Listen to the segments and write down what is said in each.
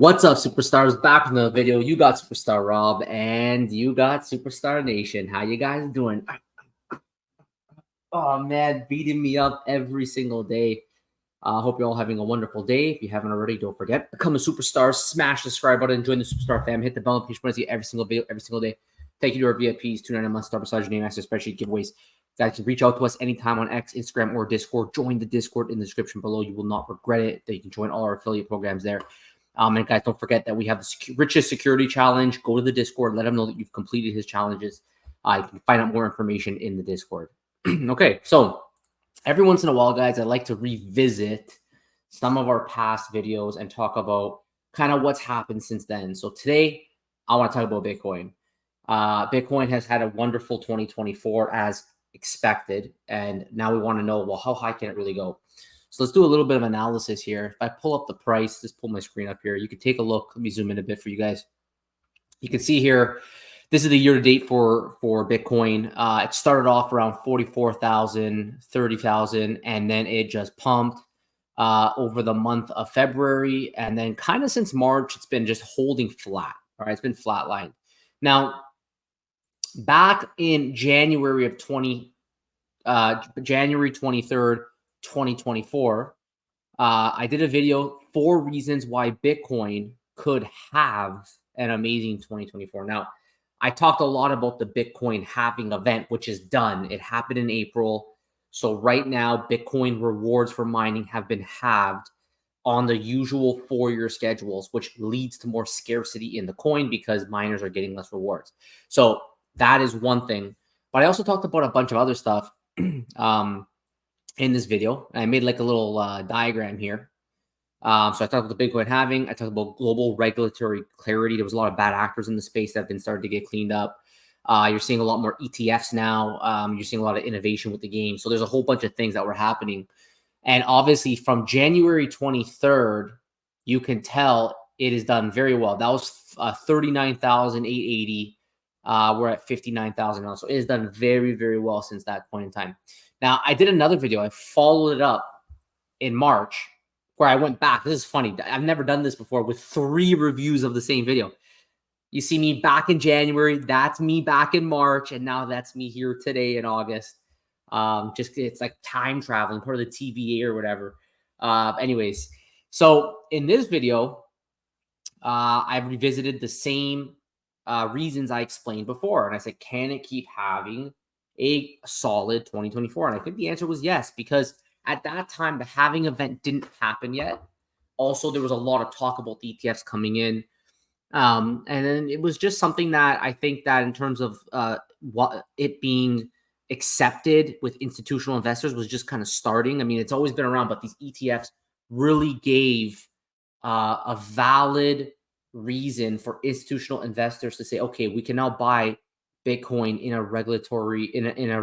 What's up, superstars? Back in the video. You got Superstar Rob and you got Superstar Nation. How you guys doing? Oh man, beating me up every single day. Hope you're all having a wonderful day. If you haven't already, don't forget, become a superstar. Smash the subscribe button. Join the Superstar fam. Hit the bell notification button to see every single video, every single day. Thank you to our VIPs. $2.99 a month. Star beside your name. Access spreadsheet giveaways. Guys can reach out to us anytime on X, Instagram, or Discord. Join the Discord in the description below. You will not regret it. That you can join all our affiliate programs there. And guys, don't forget that we have the richest security challenge. Go to the Discord. Let them know that you've completed his challenges. You can find out more information in the Discord. Okay, so every once in a while, guys, I like to revisit some of our past videos and talk about kind of what's happened since then. So today, I want to talk about Bitcoin. Bitcoin has had a wonderful 2024 as expected. And now we want to know, well, how high can it really go? So let's do a little bit of analysis here. If I pull up the price, just pull my screen up here. You can take a look. Let me zoom in a bit for you guys. You can see here, this is the year to date for Bitcoin. It started off around 44,000, 30,000, and then it just pumped over the month of February. And then kind of since March, it's been just holding flat. All right, it's been flatlined. Now, back in January of January 23rd, 2024, I did a video, 4 reasons why Bitcoin could have an amazing 2024. Now, I talked a lot about the Bitcoin halving event, which is done. It happened in April. So right now, Bitcoin rewards for mining have been halved on the usual 4-year schedules, which leads to more scarcity in the coin because miners are getting less rewards. So that is one thing. But I also talked about a bunch of other stuff. In this video, I made like a little diagram here. So I talked about the Bitcoin halving. I talked about global regulatory clarity. There was a lot of bad actors in the space that have been started to get cleaned up. You're seeing a lot more ETFs now. You're seeing a lot of innovation with the game. So there's a whole bunch of things that were happening. And obviously from January 23rd, you can tell it is done very well. That was 39,880. We're at 59,000 now. So it has done very, very well since that point in time. Now, I did another video. I followed it up in March where I went back. This is funny. I've never done this before with 3 reviews of the same video. You see me back in January. That's me back in March. And now that's me here today in August. It's like time traveling, part of the TVA or whatever. Anyways, so in this video, I've revisited the same reasons I explained before. And I said, can it keep having a solid 2024? And I think the answer was yes, because at that time, the halving event didn't happen yet. Also, there was a lot of talk about the ETFs coming in. And then it was just something that I think that in terms of what it being accepted with institutional investors was just kind of starting. I mean, it's always been around, but these ETFs really gave a valid reason for institutional investors to say, okay, we can now buy Bitcoin in a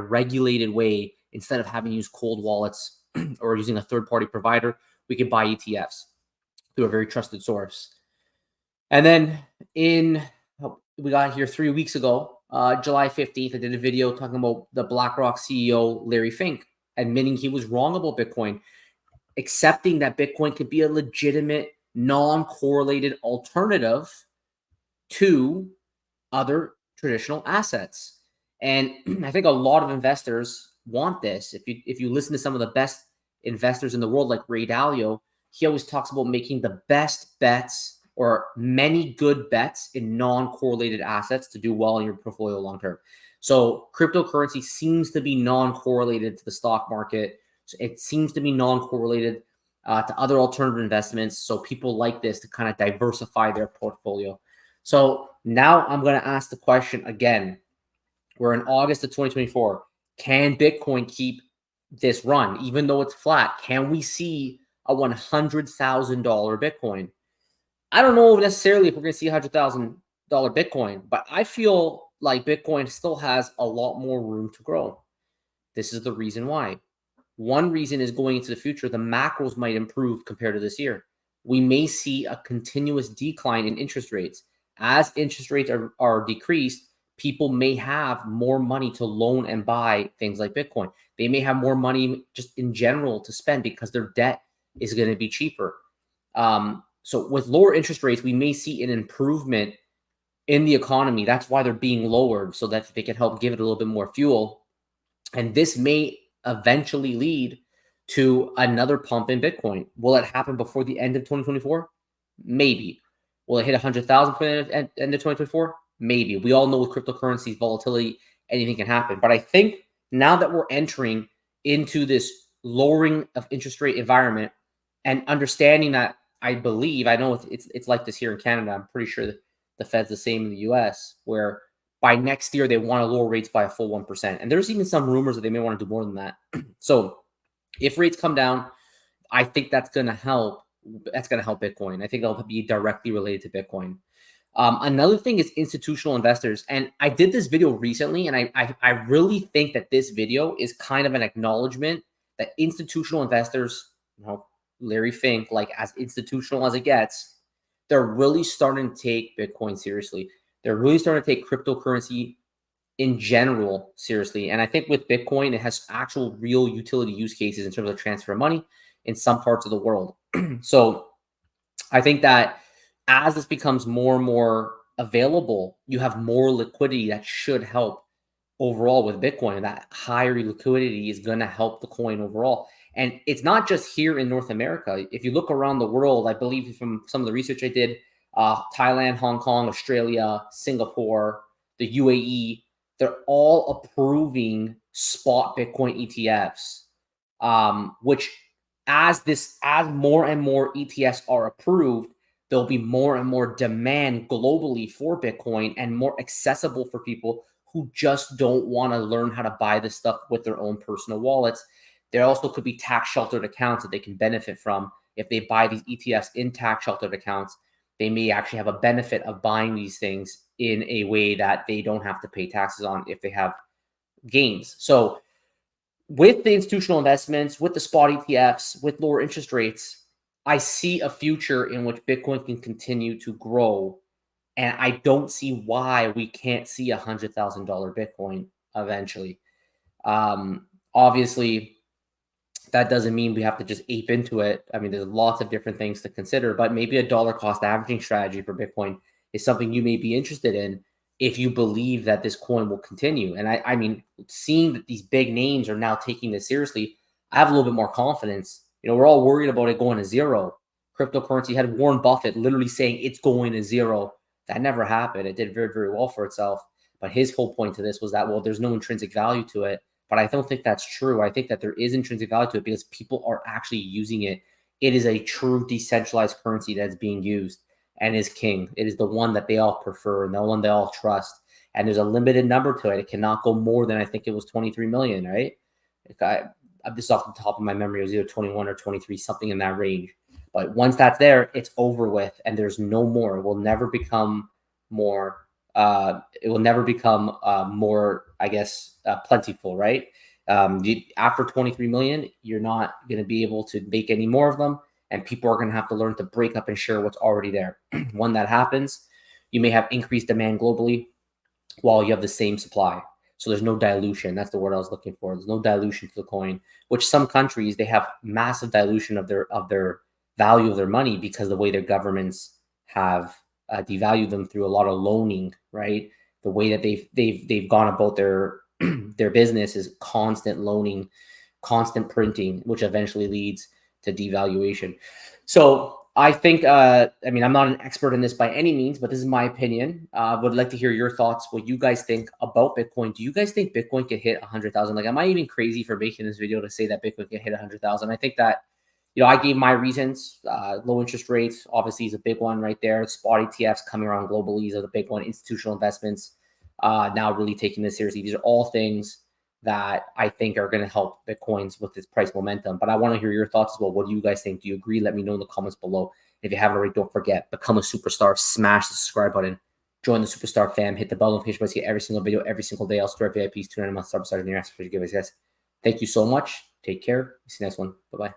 regulated way instead of having to use cold wallets or using a third-party provider. We could buy ETFs through a very trusted source. And then we got here 3 weeks ago, July 15th, I did a video talking about the BlackRock CEO, Larry Fink, admitting he was wrong about Bitcoin, accepting that Bitcoin could be a legitimate, non-correlated alternative to other traditional assets. And I think a lot of investors want this. If you listen to some of the best investors in the world, like Ray Dalio, he always talks about making the best bets or many good bets in non-correlated assets to do well in your portfolio long-term. So cryptocurrency seems to be non-correlated to the stock market. So it seems to be non-correlated to other alternative investments. So people like this to kind of diversify their portfolio. So now I'm going to ask the question again. We're in August of 2024. Can Bitcoin keep this run? Even though it's flat, can we see a $100,000 Bitcoin? I don't know necessarily if we're going to see $100,000 Bitcoin, but I feel like Bitcoin still has a lot more room to grow. This is the reason why. One reason is going into the future, the macros might improve compared to this year. We may see a continuous decline in interest rates. As interest rates are decreased, people may have more money to loan and buy things like Bitcoin. They may have more money just in general to spend because their debt is going to be cheaper. So with lower interest rates, we may see an improvement in the economy. That's why they're being lowered, so that they can help give it a little bit more fuel. And this may eventually lead to another pump in Bitcoin. Will it happen before the end of 2024? Maybe. Will it hit 100,000 for the end of 2024? Maybe. We all know with cryptocurrencies, volatility, anything can happen. But I think now that we're entering into this lowering of interest rate environment and understanding that, I believe, I know it's like this here in Canada. I'm pretty sure that the Fed's the same in the US, where by next year they want to lower rates by a full 1%. And there's even some rumors that they may want to do more than that. So if rates come down, I think that's going to help. That's going to help Bitcoin. I think that'll be directly related to Bitcoin. Another thing is institutional investors. And I did this video recently, and I really think that this video is kind of an acknowledgement that institutional investors, Larry Fink, like as institutional as it gets, they're really starting to take Bitcoin seriously. They're really starting to take cryptocurrency in general seriously. And I think with Bitcoin, it has actual real utility use cases in terms of transfer of money in some parts of the world. So I think that as this becomes more and more available, you have more liquidity that should help overall with Bitcoin. And that higher liquidity is going to help the coin overall. And it's not just here in North America. If you look around the world, I believe from some of the research I did, Thailand, Hong Kong, Australia, Singapore, the UAE, they're all approving spot Bitcoin ETFs, which as more and more ETFs are approved, there'll be more and more demand globally for Bitcoin and more accessible for people who just don't want to learn how to buy this stuff with their own personal wallets. There also could be tax sheltered accounts that they can benefit from. If they buy these ETFs in tax sheltered accounts, they may actually have a benefit of buying these things in a way that they don't have to pay taxes on if they have gains. So with the institutional investments, with the spot ETFs, with lower interest rates, I see a future in which Bitcoin can continue to grow. And I don't see why we can't see $100,000 Bitcoin eventually. Obviously, that doesn't mean we have to just ape into it. I mean, there's lots of different things to consider, but maybe a dollar cost averaging strategy for Bitcoin is something you may be interested in if you believe that this coin will continue. And I mean, seeing that these big names are now taking this seriously, I have a little bit more confidence. We're all worried about it going to zero. Cryptocurrency had Warren Buffett literally saying it's going to zero. That never happened. It did very, very well for itself. But his whole point to this was that, well, there's no intrinsic value to it. But I don't think that's true. I think that there is intrinsic value to it because people are actually using it. It is a true decentralized currency that's being used and is king. It is the one that they all prefer and the one they all trust. And there's a limited number to it. It cannot go more than, I think it was 23 million, right? I'm just off the top of my memory, it was either 21 or 23, something in that range. But once that's there, it's over with, and there's no more. It will never become more. More, I guess, plentiful, right? After 23 million, you're not going to be able to make any more of them, and people are going to have to learn to break up and share what's already there. When that happens, you may have increased demand globally while you have the same supply. So there's no dilution. That's the word I was looking for. There's no dilution to the coin, which some countries, they have massive dilution of their value of their money because the way their governments have devalued them through a lot of loaning, right? The way that they've gone about their their business is constant loaning, constant printing, which eventually leads to devaluation. So I think, I mean, I'm not an expert in this by any means, but this is my opinion. Would like to hear your thoughts, what you guys think about Bitcoin. Do you guys think Bitcoin could hit 100,000? Like, am I even crazy for making this video to say that Bitcoin can hit 100,000? I think that, I gave my reasons. Low interest rates, obviously, is a big one right there. Spot ETFs coming around globally is a big one. Institutional investments now really taking this seriously. These are all things that I think are going to help Bitcoins with its price momentum. But I want to hear your thoughts as well. What do you guys think? Do you agree? Let me know in the comments below. If you haven't already, don't forget, become a superstar, smash the subscribe button, join the superstar fam, hit the bell notification button to get every single video every single day. I'll store VIPs, 2 months, subscribers, and your ask for giveaways, guys. Thank you so much. Take care. See you next one. Bye-bye.